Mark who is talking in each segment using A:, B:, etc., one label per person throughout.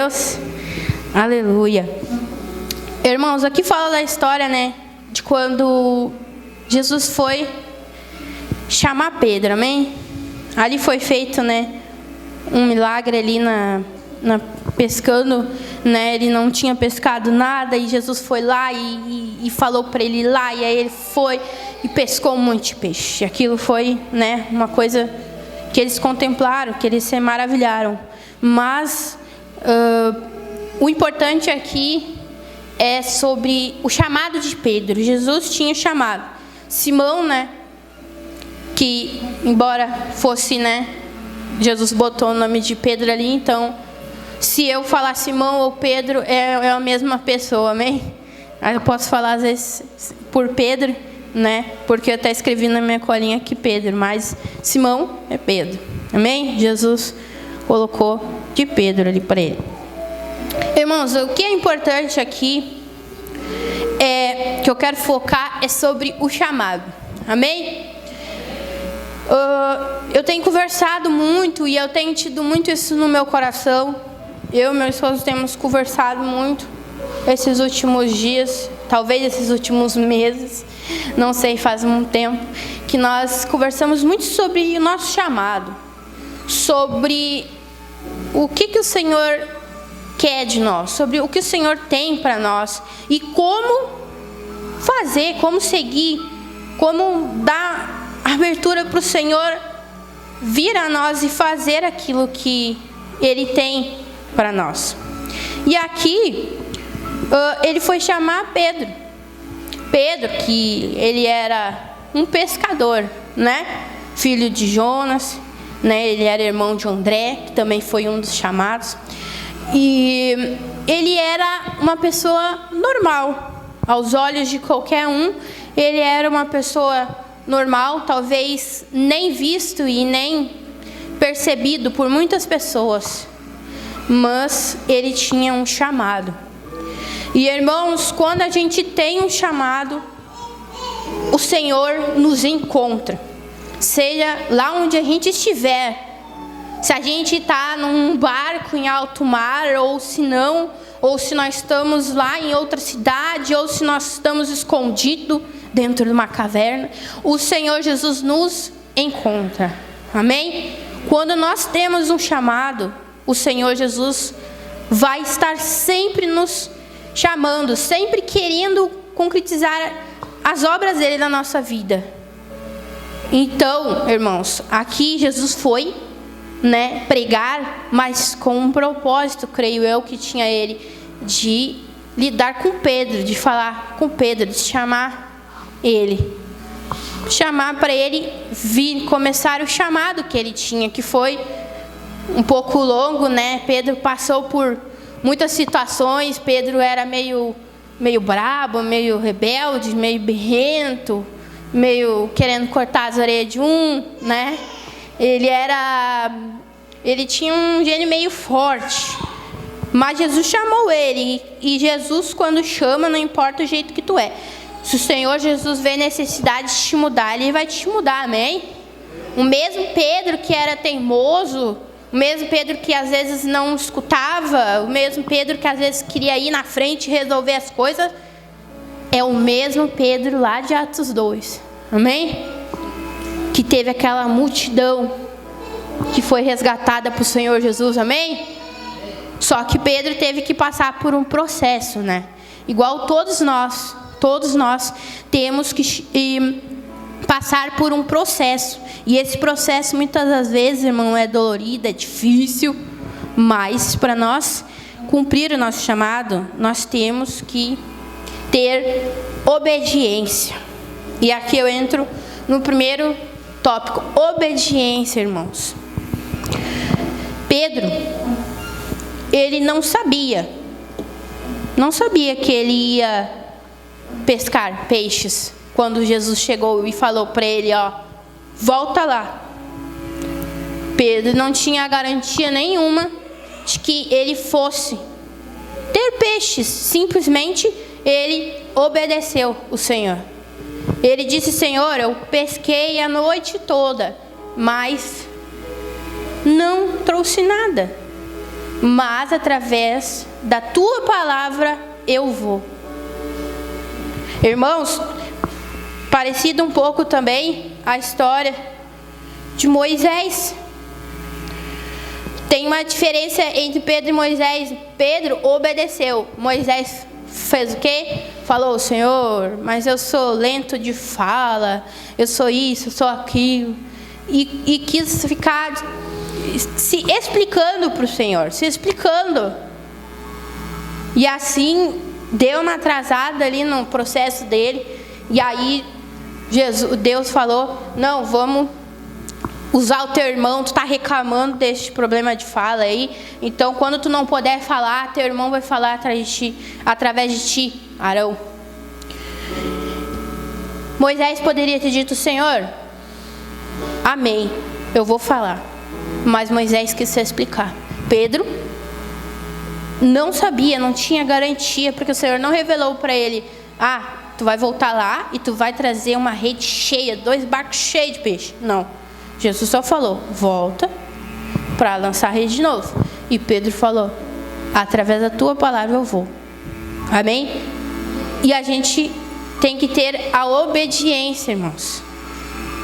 A: Deus, aleluia. Irmãos, aqui fala da história, né, de quando Jesus foi chamar Pedro, amém? Ali foi feito, né, um milagre ali pescando, né, ele não tinha pescado nada e Jesus foi lá e falou para ele ir lá, e aí ele foi e pescou um monte de peixe. Aquilo foi, né, uma coisa que eles contemplaram, que eles se maravilharam. Mas o importante aqui é sobre o chamado de Pedro. Jesus tinha chamado Simão, né? Que embora fosse, né? Jesus botou o nome de Pedro ali. Então, se eu falar Simão ou Pedro, é a mesma pessoa, amém? Aí eu posso falar às vezes por Pedro, né? Porque eu até escrevi na minha colinha aqui Pedro, mas Simão é Pedro, amém? Jesus colocou de Pedro ali para ele. Irmãos, o que é importante aqui que eu quero focar é sobre o chamado, amém? Eu tenho conversado muito e eu tenho tido muito isso no meu coração. Eu e meu esposo temos conversado muito esses últimos dias, talvez esses últimos meses, não sei, faz um tempo, que nós conversamos muito sobre o nosso chamado, sobre o que o Senhor quer de nós, sobre o que o Senhor tem para nós e como fazer, como seguir, como dar abertura para o Senhor vir a nós e fazer aquilo que Ele tem para nós. E aqui ele foi chamar Pedro. Pedro, que ele era um pescador, né? Filho de Jonas, né? Ele era irmão de André, que também foi um dos chamados. E ele era uma pessoa normal, aos olhos de qualquer um. Ele era uma pessoa normal, talvez nem visto e nem percebido por muitas pessoas, mas ele tinha um chamado. E irmãos, quando a gente tem um chamado, o Senhor nos encontra, seja lá onde a gente estiver. Se a gente está num barco em alto mar, ou se não, ou se nós estamos lá em outra cidade, ou se nós estamos escondidos dentro de uma caverna, o Senhor Jesus nos encontra, amém? Quando nós temos um chamado, o Senhor Jesus vai estar sempre nos chamando, sempre querendo concretizar as obras dele na nossa vida. Então, irmãos, aqui Jesus foi, né, pregar, mas com um propósito, creio eu, que tinha ele, de lidar com Pedro, de falar com Pedro, de chamar ele, chamar para ele vir, começar o chamado que ele tinha, que foi um pouco longo, né? Pedro passou por muitas situações. Pedro era meio brabo, meio rebelde, meio birrento, meio querendo cortar as orelhas de um, né? Ele tinha um gênio meio forte, mas Jesus chamou ele, e Jesus, quando chama, não importa o jeito que tu é. Se o Senhor Jesus vê necessidade de te mudar, Ele vai te mudar, amém? O mesmo Pedro que era teimoso, o mesmo Pedro que às vezes não escutava, o mesmo Pedro que às vezes queria ir na frente e resolver as coisas, é o mesmo Pedro lá de Atos 2, amém? Que teve aquela multidão que foi resgatada por Senhor Jesus, amém? Só que Pedro teve que passar por um processo, né? Igual todos nós temos que passar por um processo. E esse processo muitas das vezes, irmão, é dolorido, é difícil, mas para nós cumprir o nosso chamado, nós temos que ter obediência. E aqui eu entro no primeiro tópico, obediência, irmãos. Pedro, ele não sabia que ele ia pescar peixes, quando Jesus chegou e falou para ele, ó, volta lá. Pedro não tinha garantia nenhuma de que ele fosse ter peixes, simplesmente ele obedeceu o Senhor. Ele disse, Senhor, eu pesquei a noite toda, mas não trouxe nada. mas através da tua palavra eu vou. Irmãos, parecido um pouco também a história de Moisés. Tem uma diferença entre Pedro e Moisés. Pedro obedeceu. Moisés fez o quê? Falou: Senhor, mas eu sou lento de fala, eu sou isso, eu sou aquilo. E quis ficar se explicando para o Senhor, se explicando. E assim deu uma atrasada ali no processo dele. E aí Deus falou: não, vamos usar o teu irmão, tu está reclamando deste problema de fala aí. Então quando tu não puder falar, teu irmão vai falar através de ti, Arão. Moisés poderia ter dito: Senhor, amém, eu vou falar. Mas Moisés quis se explicar. Pedro não sabia, não tinha garantia, porque o Senhor não revelou para ele: tu vai voltar lá e tu vai trazer uma rede cheia, 2 barcos cheios de peixe. Não. Jesus só falou: volta para lançar a rede de novo. E Pedro falou: através da tua palavra eu vou. Amém? E a gente tem que ter a obediência, irmãos.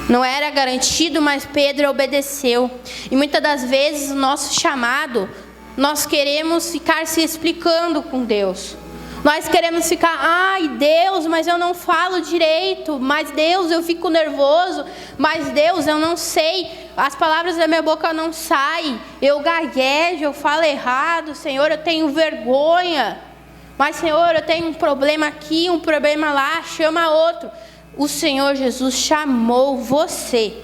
A: Não era garantido, mas Pedro obedeceu. E muitas das vezes o nosso chamado, nós queremos ficar se explicando com Deus. Nós queremos ficar: ai Deus, mas eu não falo direito. Mas Deus, eu fico nervoso. Mas Deus, eu não sei. As palavras da minha boca não saem. Eu gaguejo, eu falo errado. Senhor, eu tenho vergonha. Mas Senhor, eu tenho um problema aqui, um problema lá. Chama outro. O Senhor Jesus chamou você.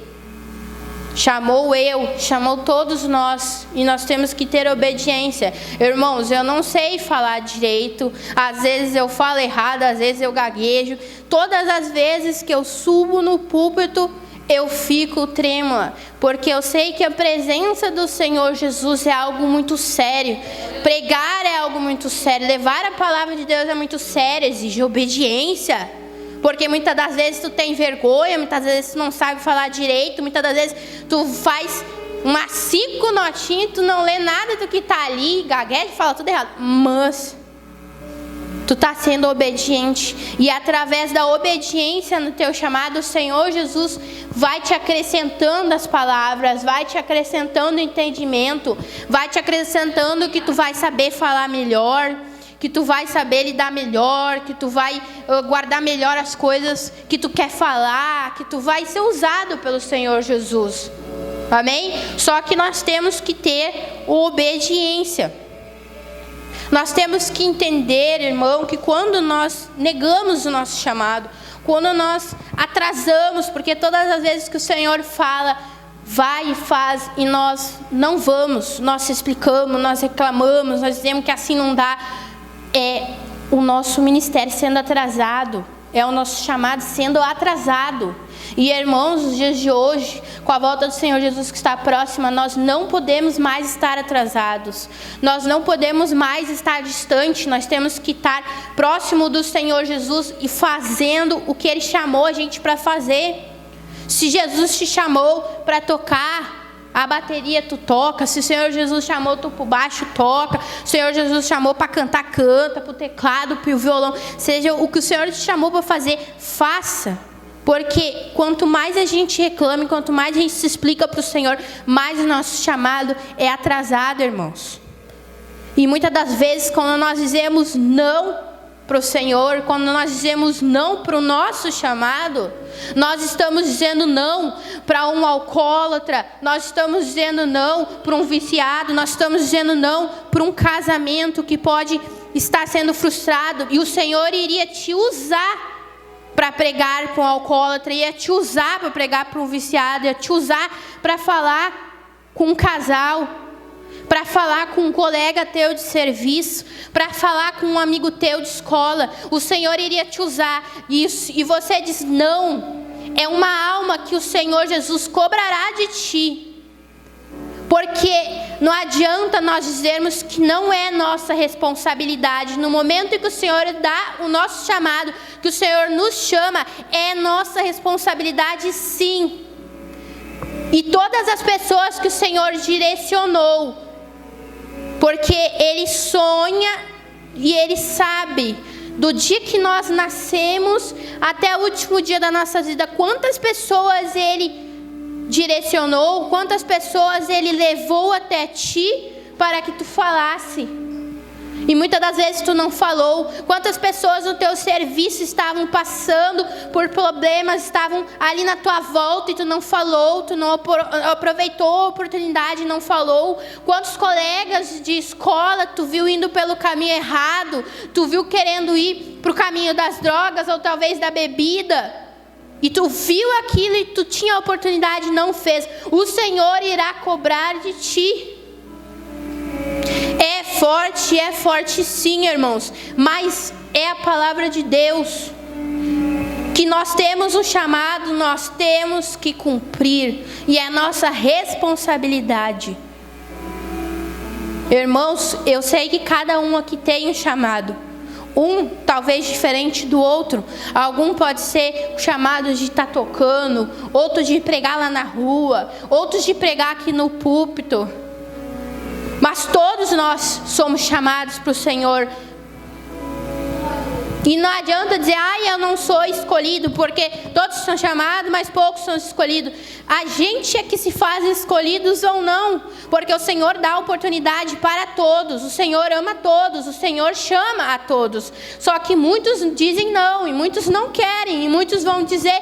A: Chamou eu, chamou todos nós, e nós temos que ter obediência. Irmãos, eu não sei falar direito, às vezes eu falo errado, às vezes eu gaguejo. Todas as vezes que eu subo no púlpito, eu fico trêmula, porque eu sei que a presença do Senhor Jesus é algo muito sério. Pregar é algo muito sério, levar a palavra de Deus é muito sério, exige obediência. Porque muitas das vezes tu tem vergonha, muitas vezes tu não sabe falar direito, muitas das vezes tu faz umas 5 notinhas e tu não lê nada do que está ali, gagueja e fala tudo errado. Mas tu está sendo obediente, e através da obediência no teu chamado, o Senhor Jesus vai te acrescentando as palavras, vai te acrescentando entendimento, vai te acrescentando que tu vai saber falar melhor, que tu vai saber lidar melhor, que tu vai guardar melhor as coisas que tu quer falar, que tu vai ser usado pelo Senhor Jesus. Amém? Só que nós temos que ter obediência. Nós temos que entender, irmão, que quando nós negamos o nosso chamado, quando nós atrasamos, porque todas as vezes que o Senhor fala, vai e faz, e nós não vamos, nós explicamos, nós reclamamos, nós dizemos que assim não dá, é o nosso ministério sendo atrasado, é o nosso chamado sendo atrasado. E irmãos, nos dias de hoje, com a volta do Senhor Jesus que está próxima, nós não podemos mais estar atrasados, nós não podemos mais estar distante, nós temos que estar próximo do Senhor Jesus e fazendo o que Ele chamou a gente para fazer. Se Jesus te chamou para tocar a bateria, tu toca. Se o Senhor Jesus chamou tu para o baixo, toca. Se o Senhor Jesus chamou para cantar, canta. Para o teclado, para o violão, seja o que o Senhor te chamou para fazer, faça. Porque quanto mais a gente reclama, quanto mais a gente se explica para o Senhor, mais o nosso chamado é atrasado, irmãos. E muitas das vezes, quando nós dizemos não para o Senhor, quando nós dizemos não para o nosso chamado, nós estamos dizendo não para um alcoólatra, nós estamos dizendo não para um viciado, nós estamos dizendo não para um casamento que pode estar sendo frustrado, e o Senhor iria te usar para pregar para um alcoólatra, ia te usar para pregar para um viciado, ia te usar para falar com um casal, para falar com um colega teu de serviço, para falar com um amigo teu de escola. O Senhor iria te usar isso, e você diz não. É uma alma que o Senhor Jesus cobrará de ti. Porque não adianta nós dizermos que não é nossa responsabilidade. No momento em que o Senhor dá o nosso chamado, que o Senhor nos chama, é nossa responsabilidade sim. E todas as pessoas que o Senhor direcionou Porque Ele sonha e Ele sabe do dia que nós nascemos até o último dia da nossa vida, quantas pessoas Ele direcionou, quantas pessoas Ele levou até ti para que tu falasse. E muitas das vezes tu não falou. Quantas pessoas no teu serviço estavam passando por problemas, estavam ali na tua volta e tu não falou, tu não aproveitou a oportunidade e não falou. Quantos colegas de escola tu viu indo pelo caminho errado, tu viu querendo ir para o caminho das drogas ou talvez da bebida, e tu viu aquilo e tu tinha a oportunidade e não fez. O Senhor irá cobrar de ti. É forte sim, irmãos, mas é a palavra de Deus, que nós temos um chamado, nós temos que cumprir, e é nossa responsabilidade. Irmãos, eu sei que cada um aqui tem um chamado, um talvez diferente do outro. Algum pode ser chamado de estar tocando, outro de pregar lá na rua, outros de pregar aqui no púlpito. Mas todos nós somos chamados para o Senhor. E não adianta dizer, eu não sou escolhido, porque todos são chamados, mas poucos são escolhidos. A gente é que se faz escolhidos ou não, porque o Senhor dá oportunidade para todos, o Senhor ama todos, o Senhor chama a todos. Só que muitos dizem não, e muitos não querem, e muitos vão dizer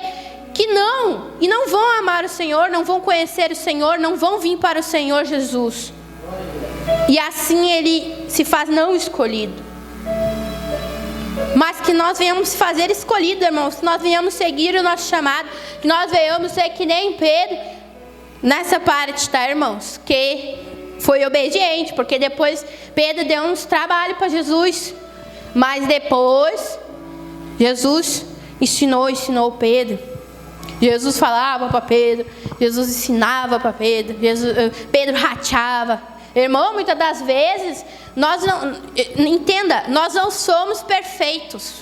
A: que não, e não vão amar o Senhor, não vão conhecer o Senhor, não vão vir para o Senhor Jesus. E assim ele se faz não escolhido. Mas que nós venhamos fazer escolhido, irmãos. Que nós venhamos seguir o nosso chamado. Que nós venhamos ser que nem Pedro nessa parte, tá, irmãos? Que foi obediente, porque depois Pedro deu uns trabalhos para Jesus. Mas depois Jesus ensinou Pedro. Jesus falava para Pedro. Jesus ensinava para Pedro. Pedro rateava. Irmão, muitas das vezes, nós não somos perfeitos.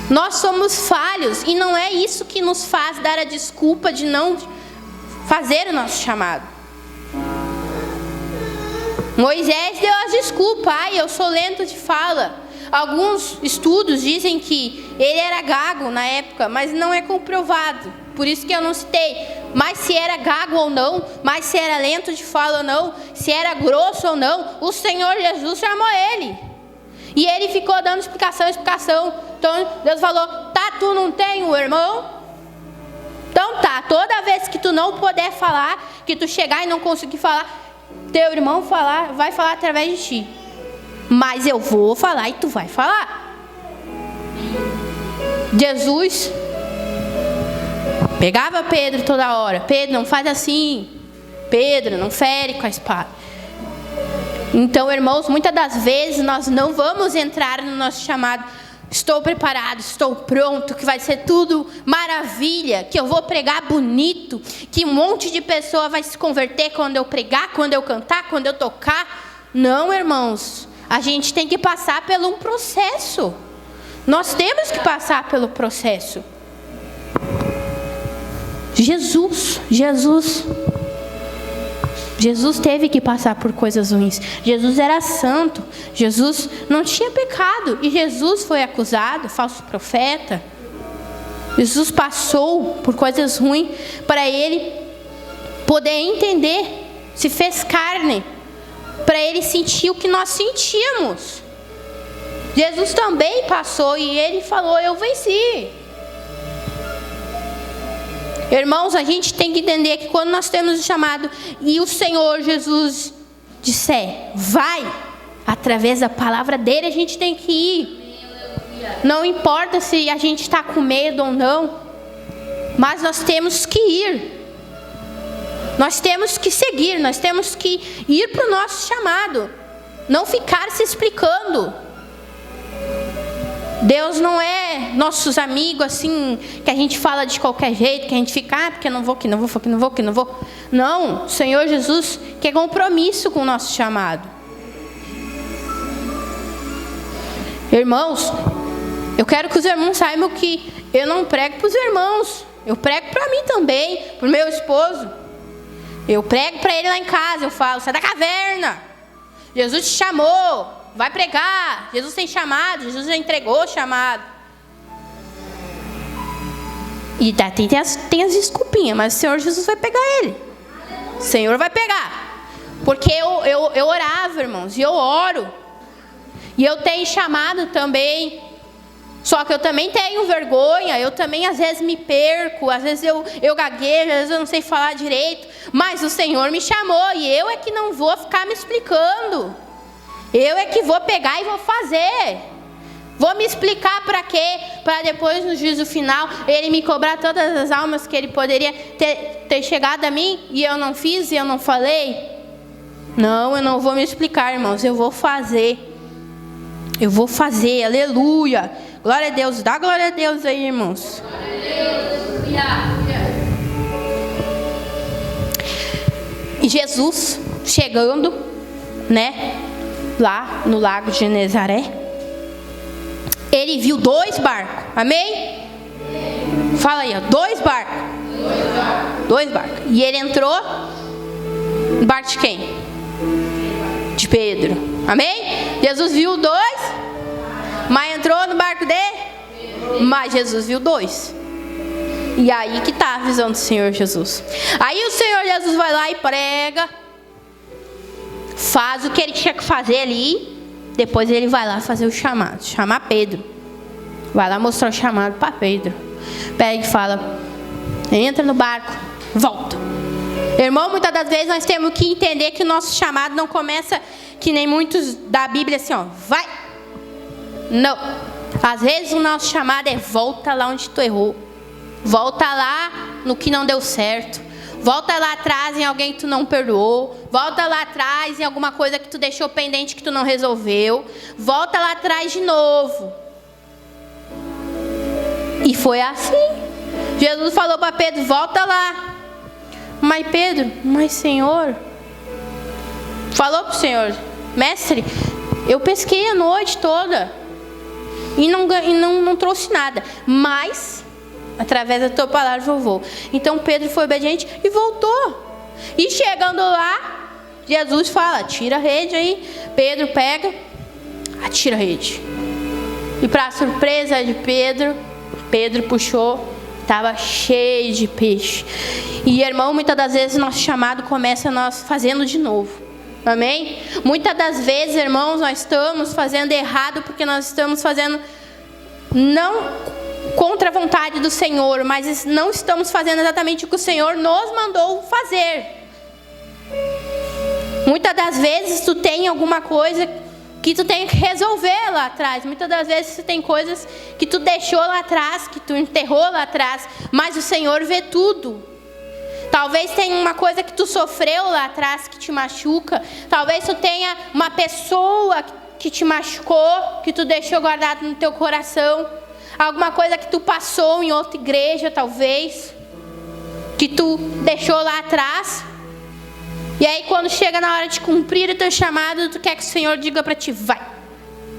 A: Nós somos falhos, e não é isso que nos faz dar a desculpa de não fazer o nosso chamado. Moisés deu a desculpa, eu sou lento de fala. Alguns estudos dizem que ele era gago na época, mas não é comprovado. Por isso que eu não citei. Mas se era gago ou não, mas se era lento de fala ou não, se era grosso ou não, o Senhor Jesus chamou ele. E ele ficou dando explicação. Então Deus falou, tu não tem o irmão? Então toda vez que tu não puder falar, que tu chegar e não conseguir falar, teu irmão vai falar através de ti. Mas eu vou falar e tu vai falar. Jesus pegava Pedro toda hora. Pedro, não faz assim. Pedro, não fere com a espada. Então, irmãos, muitas das vezes nós não vamos entrar no nosso chamado. Estou preparado, estou pronto, que vai ser tudo maravilha, que eu vou pregar bonito, que um monte de pessoa vai se converter quando eu pregar, quando eu cantar, quando eu tocar. Não, irmãos, a gente tem que passar por um processo. Nós temos que passar pelo processo. Jesus teve que passar por coisas ruins. Jesus era santo. Jesus não tinha pecado. E Jesus foi acusado, falso profeta. Jesus passou por coisas ruins para ele poder entender. Se fez carne para ele sentir o que nós sentíamos. Jesus também passou e ele falou, eu venci. Irmãos, a gente tem que entender que quando nós temos o chamado e o Senhor Jesus disser, vai, através da palavra dele, a gente tem que ir. Não importa se a gente está com medo ou não, mas nós temos que ir. Nós temos que seguir, nós temos que ir para o nosso chamado. Não ficar se explicando. Deus não é nossos amigos assim, que a gente fala de qualquer jeito, que a gente fica, porque não vou, que não vou. Não, o Senhor Jesus quer compromisso com o nosso chamado. Irmãos, eu quero que os irmãos saibam que eu não prego para os irmãos, eu prego para mim também, para o meu esposo. Eu prego para ele lá em casa, eu falo, sai da caverna. Jesus te chamou, vai pregar. Jesus tem chamado, Jesus já entregou o chamado. E tem as desculpinhas, mas o Senhor Jesus vai pegar ele. O Senhor vai pegar. Porque eu orava, irmãos, e eu oro. E eu tenho chamado também. Só que eu também tenho vergonha, eu também às vezes me perco, às vezes eu gaguejo, às vezes eu não sei falar direito. Mas o Senhor me chamou e eu é que não vou ficar me explicando. Eu é que vou pegar e vou fazer. Vou me explicar para quê? Para depois no juízo final Ele me cobrar todas as almas que Ele poderia ter chegado a mim e eu não fiz e eu não falei? Não, eu não vou me explicar, irmãos, eu vou fazer. Eu vou fazer, aleluia. Glória a Deus, dá glória a Deus aí, irmãos. Glória a Deus. E Jesus chegando, né, lá no lago de Genezaré, ele viu 2 barcos, amém? Fala aí, ó, 2 barcos. 2 barcos. E ele entrou no barco de quem? De Pedro, amém? Jesus viu 2, mas entrou no barco dele? Mas Jesus viu 2. E aí que está a visão do Senhor Jesus. Aí o Senhor Jesus vai lá e prega, faz o que ele tinha que fazer ali. Depois ele vai lá fazer o chamado, chamar Pedro. Vai lá mostrar o chamado para Pedro. Pega e fala: entra no barco, volta. Irmão, muitas das vezes nós temos que entender que o nosso chamado não começa que nem muitos da Bíblia assim, ó, vai. Não. Às vezes o nosso chamado é volta lá onde tu errou. Volta lá no que não deu certo. Volta lá atrás em alguém que tu não perdoou. Volta lá atrás em alguma coisa que tu deixou pendente que tu não resolveu. Volta lá atrás de novo. E foi assim. Jesus falou para Pedro: volta lá. Mas Pedro, mas Senhor, falou para o Senhor: mestre, eu pesquei a noite toda e não trouxe nada, mas através da tua palavra eu vou. Então Pedro foi obediente e voltou. E chegando lá, Jesus fala: tira a rede aí. Pedro pega, atira a rede. E para surpresa de Pedro, Pedro puxou, estava cheio de peixe. E irmão, muitas das vezes nosso chamado começa nós fazendo de novo. Amém? Muitas das vezes, irmãos, nós estamos fazendo errado porque nós estamos fazendo não contra a vontade do Senhor, mas não estamos fazendo exatamente o que o Senhor nos mandou fazer. Muitas das vezes tu tem alguma coisa que tu tem que resolver lá atrás. Muitas das vezes tu tem coisas que tu deixou lá atrás, que tu enterrou lá atrás, mas o Senhor vê tudo. Talvez tenha uma coisa que tu sofreu lá atrás que te machuca. Talvez tu tenha uma pessoa que te machucou, que tu deixou guardado no teu coração. Alguma coisa que tu passou em outra igreja, talvez, que tu deixou lá atrás. E aí quando chega na hora de cumprir o teu chamado, tu quer que o Senhor diga para ti: vai.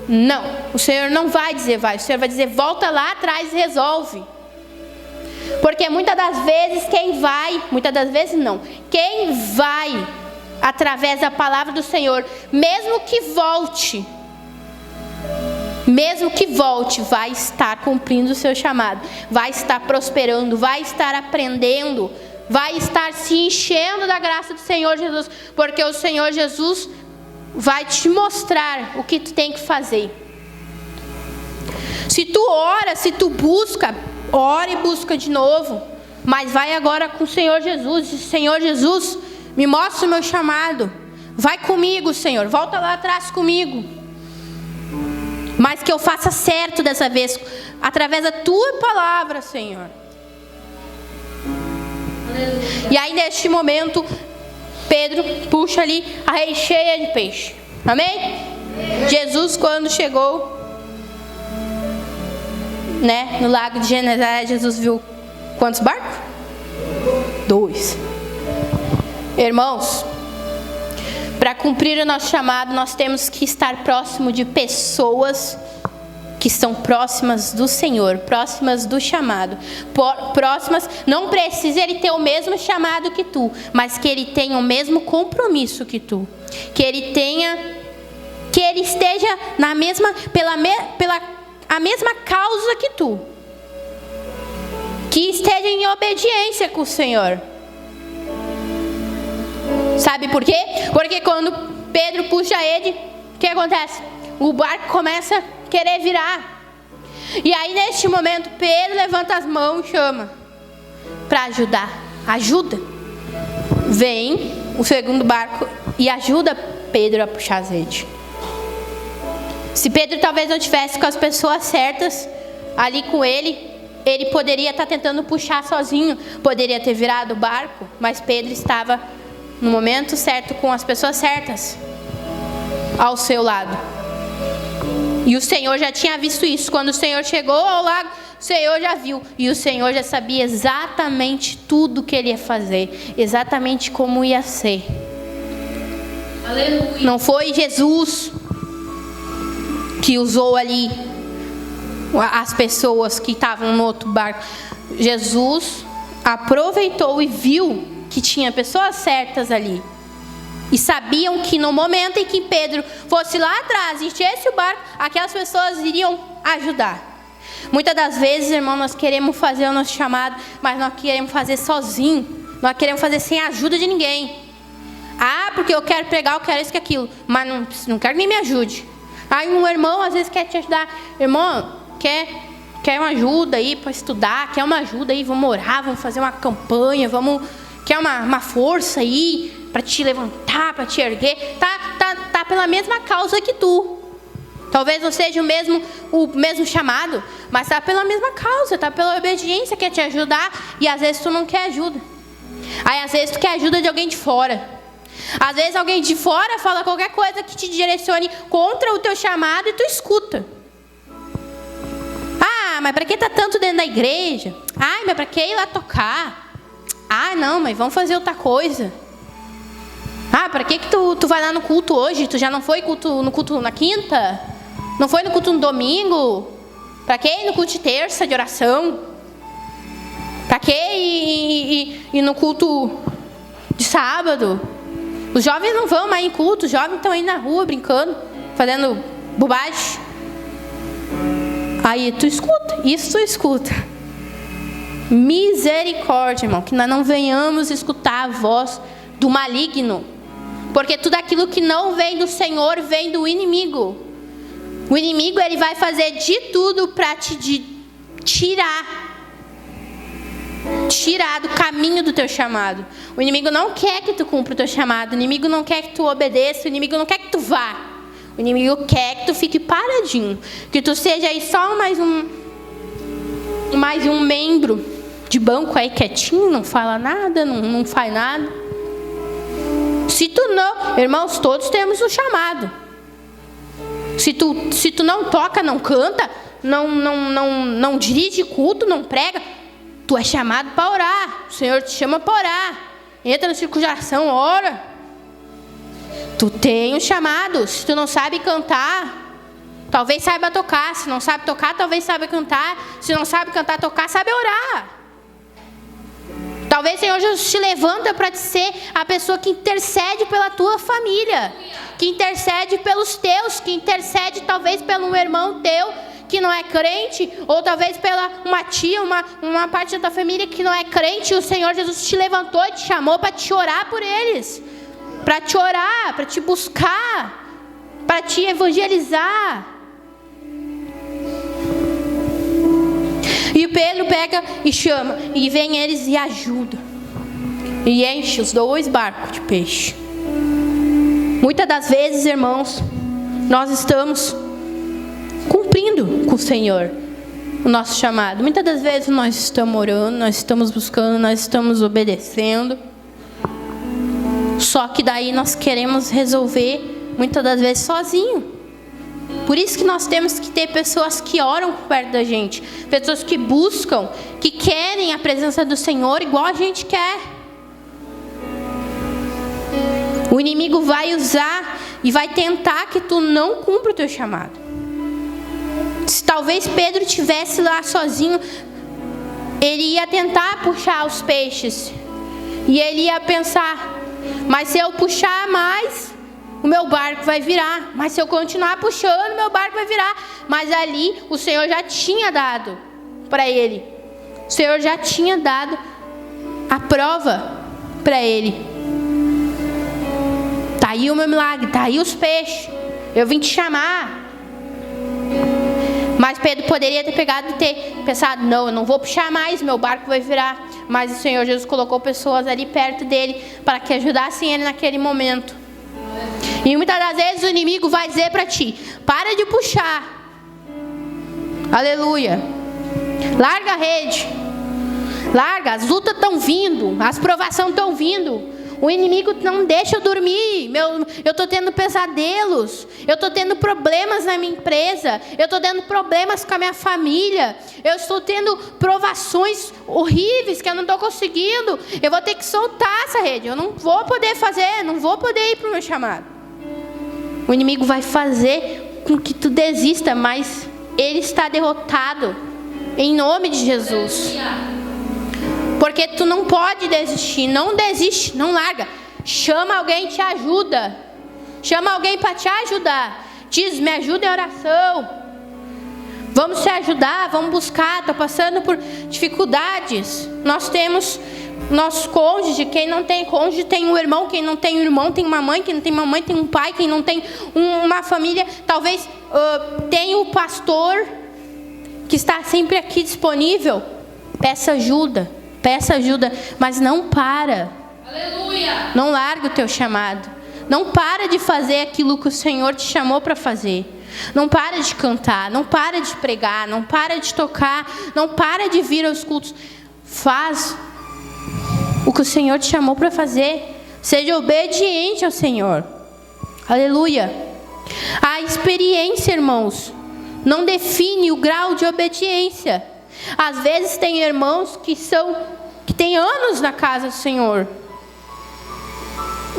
A: Não, o Senhor não vai dizer vai. O Senhor vai dizer: volta lá atrás e resolve. Porque muitas das vezes quem vai, muitas das vezes não, quem vai através da palavra do Senhor, mesmo que volte, vai estar cumprindo o seu chamado, vai estar prosperando, vai estar aprendendo, vai estar se enchendo da graça do Senhor Jesus, porque o Senhor Jesus vai te mostrar o que tu tem que fazer. Se tu ora, se tu busca, ora e busca de novo, mas vai agora com o Senhor Jesus. Senhor Jesus, me mostra o meu chamado, vai comigo, Senhor, volta lá atrás comigo, mas que eu faça certo dessa vez, através da tua palavra, Senhor. E aí neste momento Pedro puxa ali a rede cheia de peixe, amém? Jesus, quando chegou, né, no lago de Genezaré, Jesus viu quantos barcos? 2. Irmãos, para cumprir o nosso chamado, nós temos que estar próximo de pessoas que estão próximas do Senhor, próximas do chamado, próximas. Não precisa ele ter o mesmo chamado que tu, mas que ele tenha o mesmo compromisso que tu, que ele tenha que ele esteja pela a mesma causa que tu. Que esteja em obediência com o Senhor. Sabe por quê? Porque quando Pedro puxa ele, o que acontece? O barco começa a querer virar. E aí neste momento Pedro levanta as mãos e chama para ajudar. Ajuda. Vem o segundo barco e ajuda Pedro a puxar azeite. Se Pedro talvez não tivesse com as pessoas certas ali com ele poderia estar tentando puxar sozinho, poderia ter virado o barco, mas Pedro estava no momento certo com as pessoas certas ao seu lado. E o Senhor já tinha visto isso. Quando o Senhor chegou ao lago, o Senhor já viu. E o Senhor já sabia exatamente tudo que ele ia fazer, exatamente como ia ser. Aleluia. Não foi Jesus que usou ali as pessoas que estavam no outro barco. Jesus aproveitou e viu que tinha pessoas certas ali. E sabiam que no momento em que Pedro fosse lá atrás e enchesse o barco, aquelas pessoas iriam ajudar. Muitas das vezes, irmão, nós queremos fazer o nosso chamado, mas nós queremos fazer sozinho. Nós queremos fazer sem a ajuda de ninguém. Ah, porque eu quero pregar, eu quero isso, que aquilo. Mas não quero que ninguém me ajude. Aí um irmão às vezes quer te ajudar. Irmão, quer uma ajuda aí para estudar, quer uma ajuda aí, vamos orar, vamos fazer uma campanha, quer uma força aí para te levantar, para te erguer. Tá pela mesma causa que tu. Talvez não seja o mesmo chamado, mas tá pela mesma causa, tá pela obediência, quer te ajudar, e às vezes tu não quer ajuda. Aí às vezes tu quer ajuda de alguém de fora. Às vezes alguém de fora fala qualquer coisa que te direcione contra o teu chamado e tu escuta. Ah, mas para que tá tanto dentro da igreja? Ai, mas para que ir lá tocar? Ah, não, mas vamos fazer outra coisa. Ah, para que tu vai lá no culto hoje? Tu já não foi no culto na quinta? Não foi no culto no domingo? Para que ir no culto de terça de oração? Para que ir no culto de sábado? Os jovens não vão mais em culto, os jovens estão aí na rua brincando, fazendo bobagem. Aí tu escuta, isso tu escuta. Misericórdia, irmão, que nós não venhamos escutar a voz do maligno. Porque tudo aquilo que não vem do Senhor vem do inimigo. O inimigo, ele vai fazer de tudo para te tirar do caminho do teu chamado. O inimigo não quer que tu cumpra o teu chamado. O inimigo não quer que tu obedeça. O inimigo não quer que tu vá. O inimigo quer que tu fique paradinho. Que tu seja aí só mais um membro de banco aí quietinho, não fala nada, não faz nada. Se tu não, irmãos, todos temos um chamado. Se tu não toca, não canta, não dirige culto, não prega, tu é chamado para orar. O Senhor te chama para orar. Entra no círculo de oração, ora. Tu tem um chamado. Se tu não sabe cantar, talvez saiba tocar. Se não sabe tocar, talvez saiba cantar. Se não sabe cantar, tocar, sabe orar. Talvez o Senhor Jesus te levanta para ser a pessoa que intercede pela tua família, que intercede pelos teus, que intercede talvez pelo irmão teu que não é crente, ou talvez pela uma tia, uma parte da tua família que não é crente. E o Senhor Jesus te levantou e te chamou para te orar por eles, para te orar, para te buscar, para te evangelizar. E o Pedro pega e chama, e vem eles e ajuda, e enche os 2 barcos de peixe. Muitas das vezes, irmãos, nós estamos cumprindo com o Senhor o nosso chamado. Muitas das vezes nós estamos orando, nós estamos buscando, nós estamos obedecendo. Só que daí nós queremos resolver, muitas das vezes, sozinho. Por isso que nós temos que ter pessoas que oram perto da gente, pessoas que buscam, que querem a presença do Senhor igual a gente quer. O inimigo vai usar e vai tentar que tu não cumpra o teu chamado. Se talvez Pedro estivesse lá sozinho, ele ia tentar puxar os peixes. E ele ia pensar, mas se eu puxar mais, o meu barco vai virar. Mas se eu continuar puxando, meu barco vai virar. Mas ali o Senhor já tinha dado para ele. O Senhor já tinha dado a prova para ele. Tá aí o meu milagre, tá aí os peixes. Eu vim te chamar. Mas Pedro poderia ter pegado e ter pensado: não, eu não vou puxar mais, meu barco vai virar. Mas o Senhor Jesus colocou pessoas ali perto dele para que ajudassem ele naquele momento. E muitas das vezes o inimigo vai dizer para ti: para de puxar. Aleluia. Larga a rede. Larga, as lutas estão vindo, as provações estão vindo. O inimigo não deixa eu dormir. Eu estou tendo pesadelos. Eu estou tendo problemas na minha empresa. Eu estou tendo problemas com a minha família. Eu estou tendo provações horríveis que eu não estou conseguindo. Eu vou ter que soltar essa rede. Eu não vou poder fazer, não vou poder ir para o meu chamado. O inimigo vai fazer com que tu desista, mas ele está derrotado. Em nome de Jesus. Porque tu não pode desistir. Não desiste, não larga. Chama alguém e te ajuda. Chama alguém para te ajudar. Diz: me ajuda em oração. Vamos se ajudar, vamos buscar. Estou passando por dificuldades. Nós temos nosso cônjuge. Quem não tem cônjuge tem um irmão. Quem não tem um irmão tem uma mãe. Quem não tem uma mãe tem um pai. Quem não tem uma família, talvez tenha o pastor que está sempre aqui disponível. Peça ajuda. Peça ajuda, mas não para. Aleluia. Não larga o teu chamado. Não para de fazer aquilo que o Senhor te chamou para fazer. Não para de cantar, não para de pregar, não para de tocar, não para de vir aos cultos. Faz o que o Senhor te chamou para fazer. Seja obediente ao Senhor. Aleluia. A experiência, irmãos, não define o grau de obediência. Às vezes tem irmãos que têm anos na casa do Senhor,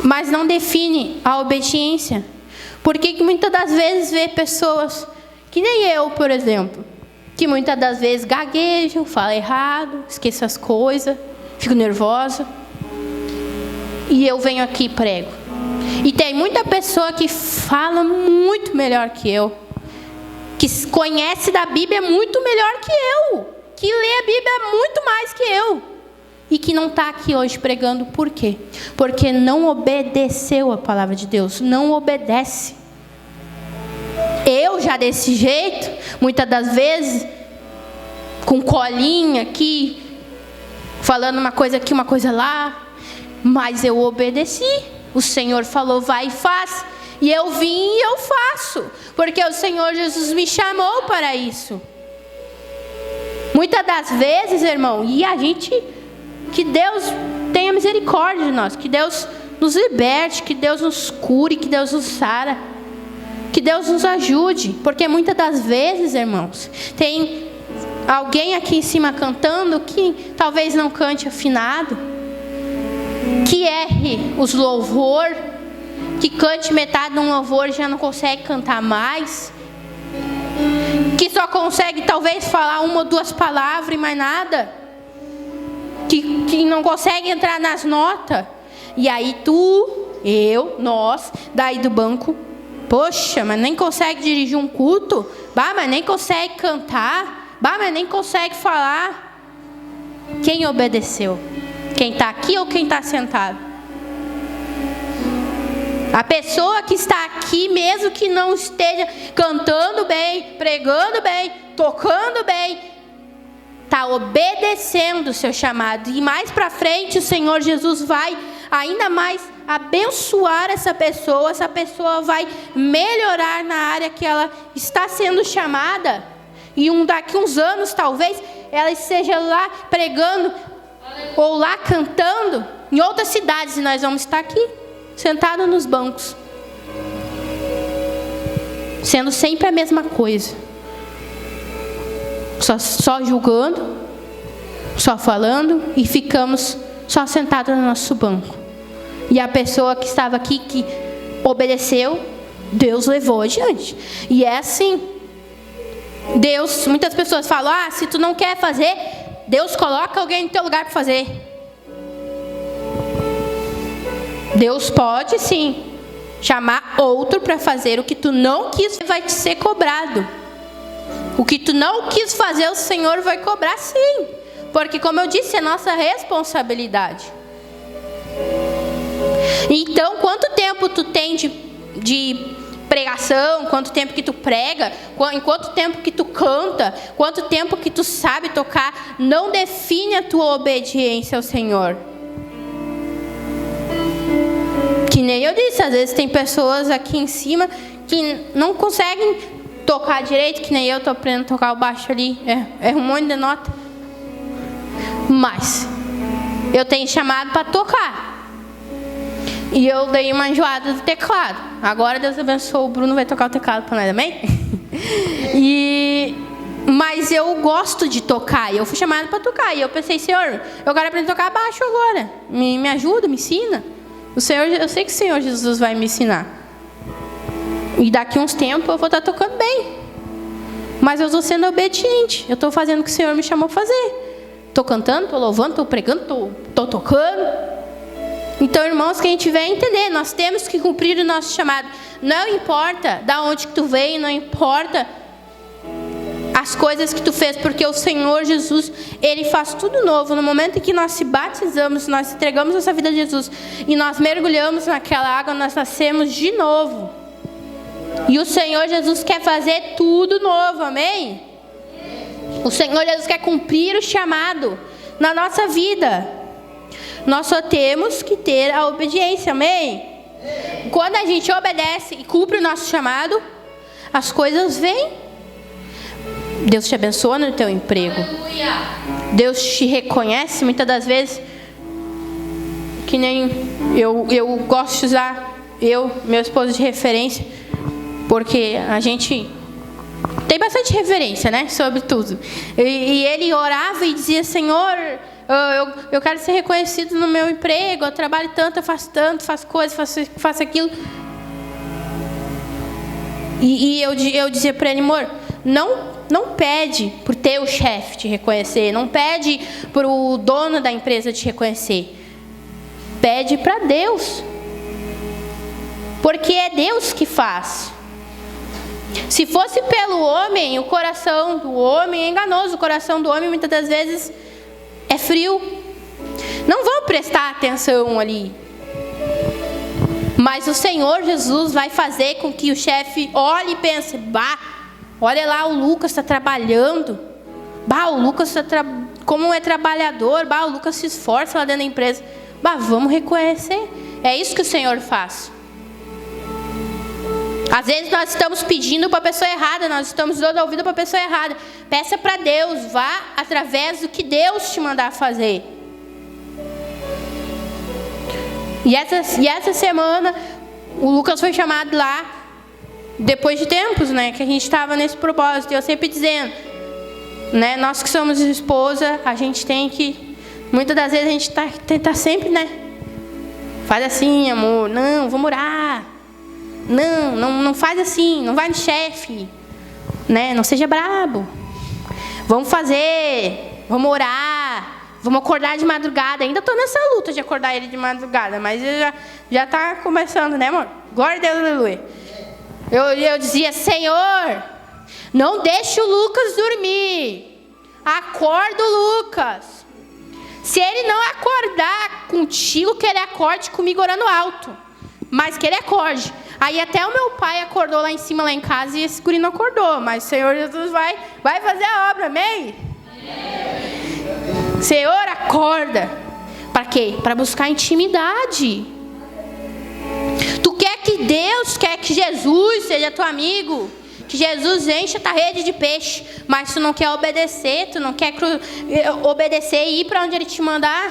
A: mas não define a obediência. Porque muitas das vezes vê pessoas que nem eu, por exemplo, que muitas das vezes gaguejam, falam errado, esqueço as coisas, fico nervosa, e eu venho aqui e prego. E tem muita pessoa que fala muito melhor que eu, que conhece da Bíblia muito melhor que eu, que lê a Bíblia muito mais que eu, e que não está aqui hoje pregando. Por quê? Porque não obedeceu a palavra de Deus, não obedece. Eu já desse jeito, muitas das vezes, com colinha aqui, falando uma coisa aqui, uma coisa lá, mas eu obedeci. O Senhor falou: vai e faz. E eu vim e eu faço, porque o Senhor Jesus me chamou para isso. Muitas das vezes, irmão, e a gente, que Deus tenha misericórdia de nós, que Deus nos liberte, que Deus nos cure, que Deus nos sara, que Deus nos ajude, porque muitas das vezes, irmãos, tem alguém aqui em cima cantando que talvez não cante afinado, que erre os louvor, que cante metade de um louvor e já não consegue cantar mais, que só consegue talvez falar uma ou duas palavras e mais nada, que não consegue entrar nas notas. E aí nós, daí do banco, poxa, mas nem consegue dirigir um culto, mas nem consegue cantar, mas nem consegue falar. Quem obedeceu? Quem está aqui ou quem está sentado? A pessoa que está aqui, mesmo que não esteja cantando bem, pregando bem, tocando bem, está obedecendo o seu chamado. E mais para frente o Senhor Jesus vai ainda mais abençoar essa pessoa vai melhorar na área que ela está sendo chamada. E daqui uns anos talvez ela esteja lá pregando ou lá cantando em outras cidades, e nós vamos estar aqui sentado nos bancos, sendo sempre a mesma coisa, só julgando, só falando, e ficamos só sentados no nosso banco. E a pessoa que estava aqui, que obedeceu, Deus levou adiante. E é assim. Deus, muitas pessoas falam: se tu não quer fazer, Deus coloca alguém no teu lugar para fazer. Deus pode sim, chamar outro para fazer o que tu não quis, vai te ser cobrado. O que tu não quis fazer, o Senhor vai cobrar sim. Porque, como eu disse, é nossa responsabilidade. Então, quanto tempo tu tem de pregação, quanto tempo que tu prega, em quanto tempo que tu canta, quanto tempo que tu sabe tocar, não define a tua obediência ao Senhor. Que nem eu disse, às vezes tem pessoas aqui em cima que não conseguem tocar direito, que nem eu estou aprendendo a tocar o baixo ali, é um monte de nota. Mas eu tenho chamado para tocar. E eu dei uma enjoada do teclado. Agora Deus abençoe, o Bruno vai tocar o teclado para nós, amém? Mas eu gosto de tocar, e eu fui chamada para tocar. E eu pensei, Senhor, eu quero aprender a tocar baixo agora. Me ajuda, me ensina. Eu sei que o Senhor Jesus vai me ensinar. E daqui uns tempos eu vou estar tocando bem. Mas eu estou sendo obediente. Eu estou fazendo o que o Senhor me chamou para fazer. Estou cantando, estou louvando, estou pregando, estou tocando. Então, irmãos, que a gente venha entender, nós temos que cumprir o nosso chamado. Não importa da onde que tu veio, não importa as coisas que tu fez, porque o Senhor Jesus, Ele faz tudo novo. No momento em que nós se batizamos, nós entregamos nossa vida a Jesus e nós mergulhamos naquela água, nós nascemos de novo. E o Senhor Jesus quer fazer tudo novo, amém? O Senhor Jesus quer cumprir o chamado na nossa vida. Nós só temos que ter a obediência, amém? Quando a gente obedece e cumpre o nosso chamado, as coisas vêm. Deus te abençoa no teu emprego. Aleluia. Deus te reconhece muitas das vezes. Que nem eu gosto de usar meu esposo de referência, porque a gente tem bastante referência, né? Sobre tudo. E ele orava e dizia, Senhor, eu quero ser reconhecido no meu emprego, eu trabalho tanto, eu faço coisas, faço aquilo. E eu dizia para ele, amor, não pede por teu chefe te reconhecer, não pede para o dono da empresa te reconhecer. Pede para Deus. Porque é Deus que faz. Se fosse pelo homem, o coração do homem é enganoso. O coração do homem muitas das vezes é frio. Não vão prestar atenção ali. Mas o Senhor Jesus vai fazer com que o chefe olhe e pense, olha lá, o Lucas está trabalhando. O Lucas como é trabalhador. O Lucas se esforça lá dentro da empresa. Vamos reconhecer. É isso que o Senhor faz. Às vezes nós estamos pedindo para a pessoa errada, nós estamos dando ouvido para a pessoa errada. Peça para Deus, vá através do que Deus te mandar fazer. E essa semana o Lucas foi chamado lá, depois de tempos, né, que a gente estava nesse propósito. Eu sempre dizendo, né, nós que somos esposa, a gente tem que, muitas das vezes a gente tá sempre, né, faz assim, amor, não, vamos orar. Não faz assim, não vai no chefe, né? Não seja brabo. Vamos fazer, vamos orar, vamos acordar de madrugada. Ainda estou nessa luta de acordar ele de madrugada, mas já está começando, né, amor? Glória a Deus, aleluia. Eu dizia, Senhor, não deixe o Lucas dormir. Acorda o Lucas. Se ele não acordar contigo, que ele acorde comigo orando alto. Mas que ele acorde. Aí até o meu pai acordou lá em cima, lá em casa, e esse guri não acordou. Mas o Senhor Jesus vai fazer a obra, amém? Senhor, acorda. Para quê? Para buscar intimidade. Tu quer que Jesus seja teu amigo, que Jesus encha a tua rede de peixe, mas tu não quer obedecer, tu não quer obedecer e ir para onde Ele te mandar,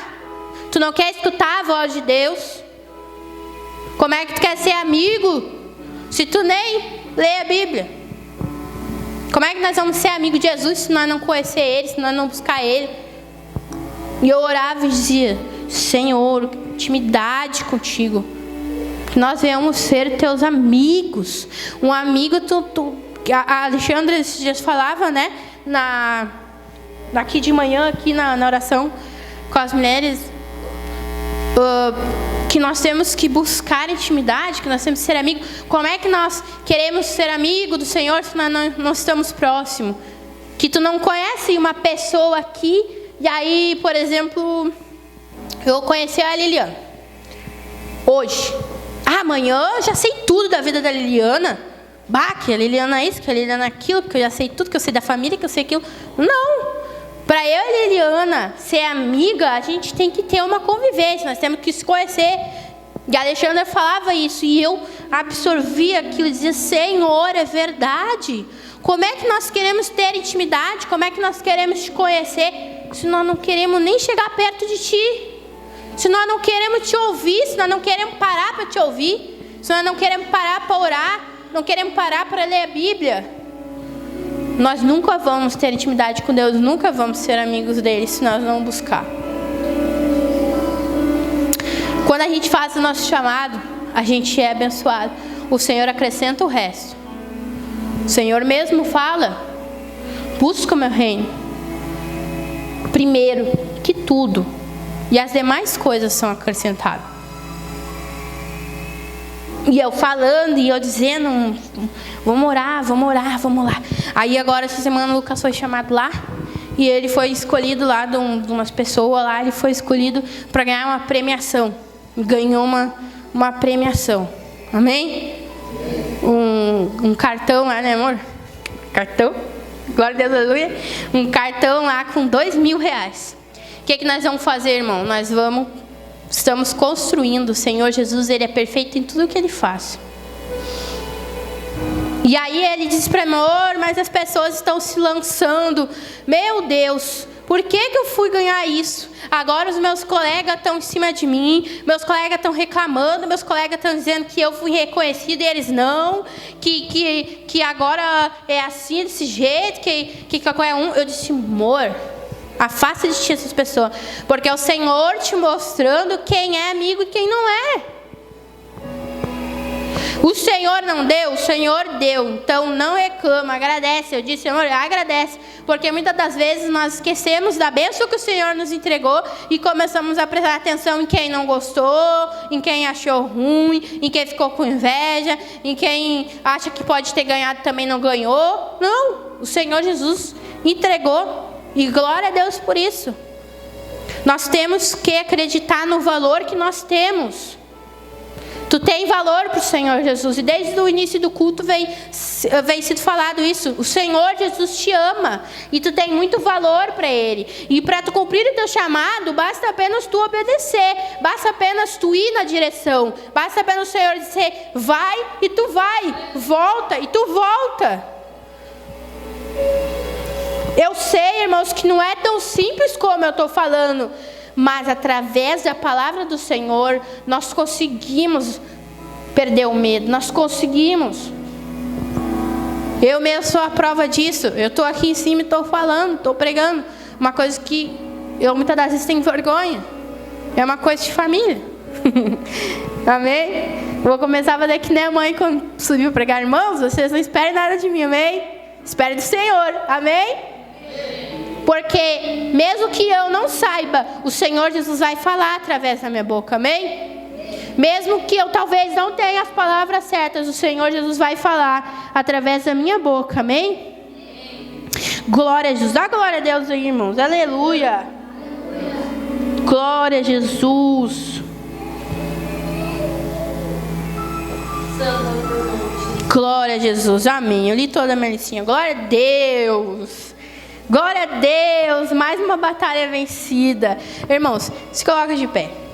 A: tu não quer escutar a voz de Deus. Como é que tu quer ser amigo se tu nem lê a Bíblia? Como é que nós vamos ser amigos de Jesus se nós não conhecer Ele, se nós não buscar Ele? E eu orava e dizia, Senhor, intimidade contigo, que nós venhamos ser teus amigos. Um amigo, a Alexandra esses dias falava, né, daqui de manhã, aqui na oração com as mulheres, que nós temos que buscar intimidade, que nós temos que ser amigo. Como é que nós queremos ser amigo do Senhor se nós não estamos próximos? Que tu não conhece uma pessoa aqui, e aí, por exemplo, eu conheci a Liliana hoje. Amanhã eu já sei tudo da vida da Liliana. Bah, que a Liliana é isso, que a Liliana é aquilo, porque eu já sei tudo, que eu sei da família, que eu sei aquilo. Não! Para eu e a Liliana ser amiga, a gente tem que ter uma convivência, nós temos que se conhecer. E a Alexandra falava isso, e eu absorvi aquilo e dizia, Senhor, é verdade. Como é que nós queremos ter intimidade? Como é que nós queremos te conhecer se nós não queremos nem chegar perto de ti? Se nós não queremos te ouvir, se nós não queremos parar para te ouvir, se nós não queremos parar para orar, não queremos parar para ler a Bíblia. Nós nunca vamos ter intimidade com Deus, nunca vamos ser amigos dele se nós não buscar. Quando a gente faz o nosso chamado, a gente é abençoado. O Senhor acrescenta o resto. O Senhor mesmo fala, busca o meu reino primeiro que tudo, e as demais coisas são acrescentadas. E eu falando, e eu dizendo, vamos orar, vamos orar, vamos lá. Aí agora, essa semana, o Lucas foi chamado lá, e ele foi escolhido lá de umas pessoas lá, ele foi escolhido para ganhar uma premiação. Ganhou uma premiação. Amém? Um cartão lá, né, amor? Cartão? Glória a Deus, aleluia. Um cartão lá com R$2.000. O que nós vamos fazer, irmão? Estamos construindo. O Senhor Jesus, Ele é perfeito em tudo que Ele faz. E aí Ele diz para mim, amor, mas as pessoas estão se lançando. Meu Deus, por que eu fui ganhar isso? Agora os meus colegas estão em cima de mim, meus colegas estão reclamando, meus colegas estão dizendo que eu fui reconhecido e eles não, que agora é assim, desse jeito, que qualquer um. Eu disse, amor, afasta de ti essas pessoas, porque é o Senhor te mostrando quem é amigo e quem não é. O Senhor não deu, o Senhor deu. Então não reclama, agradece. Eu disse, Senhor, agradece. Porque muitas das vezes nós esquecemos da bênção que o Senhor nos entregou e começamos a prestar atenção em quem não gostou, em quem achou ruim, em quem ficou com inveja, em quem acha que pode ter ganhado também não ganhou. Não, o Senhor Jesus entregou. E glória a Deus por isso. Nós temos que acreditar no valor que nós temos. Tu tem valor para o Senhor Jesus. E desde o início do culto vem sido falado isso. O Senhor Jesus te ama. E tu tem muito valor para Ele. E para tu cumprir o teu chamado, basta apenas tu obedecer. Basta apenas tu ir na direção. Basta apenas o Senhor dizer, vai e tu vai. Volta e tu volta. Eu sei, irmãos, que não é tão simples como eu estou falando. Mas através da palavra do Senhor, nós conseguimos perder o medo. Nós conseguimos. Eu mesmo sou a prova disso. Eu estou aqui em cima e estou falando, estou pregando. Uma coisa que eu muitas das vezes tenho vergonha. É uma coisa de família. Amém? Eu vou começar a fazer que nem a mãe quando subiu pregar. Irmãos, vocês não esperem nada de mim, amém? Esperem do Senhor, amém? Porque mesmo que eu não saiba, o Senhor Jesus vai falar através da minha boca, amém? Mesmo que eu talvez não tenha as palavras certas, o Senhor Jesus vai falar através da minha boca, amém? Glória a Jesus, dá glória a Deus aí, irmãos, aleluia. Glória a Jesus. Glória a Jesus, amém. Eu li toda a minha listinha, glória a Deus. Glória a Deus, mais uma batalha vencida. Irmãos, se coloca de pé.